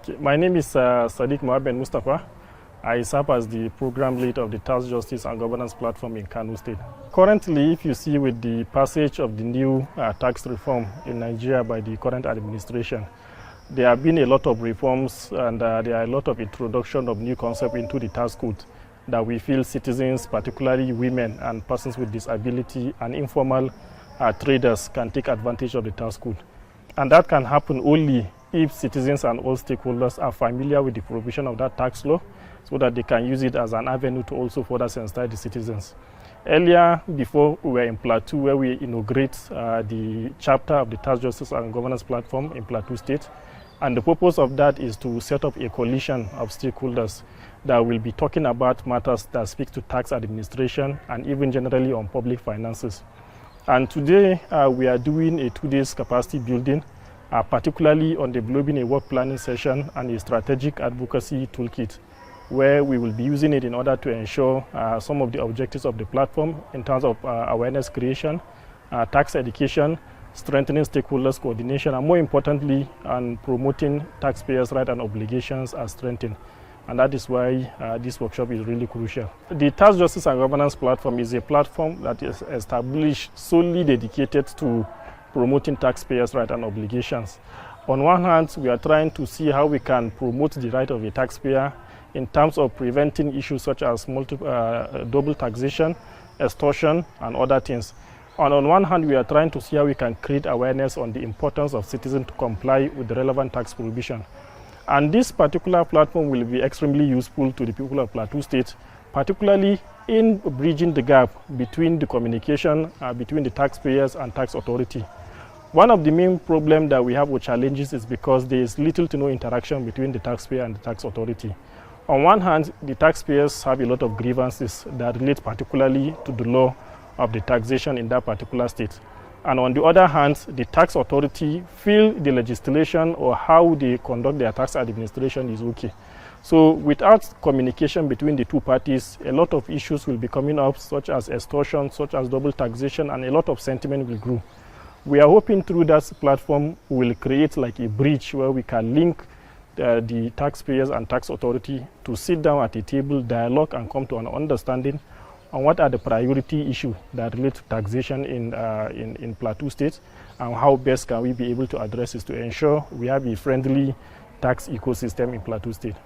My name is Sadiq Mustapha. I serve as the program lead of the Tax Justice and Governance Platform in Kano State. Currently, if you see with the passage of the new tax reform in Nigeria by the current administration, there have been a lot of reforms and there are a lot of introduction of new concepts into the tax code that we feel citizens, particularly women and persons with disability and informal traders, can take advantage of the tax code. And that can happen only if citizens and all stakeholders are familiar with the provision of that tax law, so that they can use it as an avenue to also further sensitize the citizens. Earlier, before we were in Plateau, where we inaugurate the chapter of the Tax Justice and Governance Platform in Plateau State, and the purpose of that is to set up a coalition of stakeholders that will be talking about matters that speak to tax administration and even generally on public finances. And today, we are doing a 2-day capacity building, particularly on developing a work planning session and a strategic advocacy toolkit, where we will be using it in order to ensure some of the objectives of the platform in terms of awareness creation, tax education, strengthening stakeholders coordination, and more importantly, promoting taxpayers' rights and obligations are strengthened. And that is why this workshop is really crucial. The Tax Justice and Governance Platform is a platform that is established solely dedicated to promoting taxpayers' rights and obligations. On one hand, we are trying to see how we can promote the right of a taxpayer in terms of preventing issues such as double taxation, extortion, and other things. And on one hand, we are trying to see how we can create awareness on the importance of citizens to comply with the relevant tax provision. And this particular platform will be extremely useful to the people of Plateau State, particularly in bridging the gap between the communication between the taxpayers and tax authority. One of the main problems that we have with challenges is because there is little to no interaction between the taxpayer and the tax authority. On one hand, the taxpayers have a lot of grievances that relate particularly to the law of the taxation in that particular state. And on the other hand, the tax authority feel the legislation or how they conduct their tax administration is okay. So without communication between the two parties, a lot of issues will be coming up, such as extortion, such as double taxation, and a lot of sentiment will grow. We are hoping through that platform we will create like a bridge where we can link the taxpayers and tax authority to sit down at a table, dialogue, and come to an understanding on what are the priority issues that relate to taxation in Plateau State, and how best can we be able to address this to ensure we have a friendly tax ecosystem in Plateau State.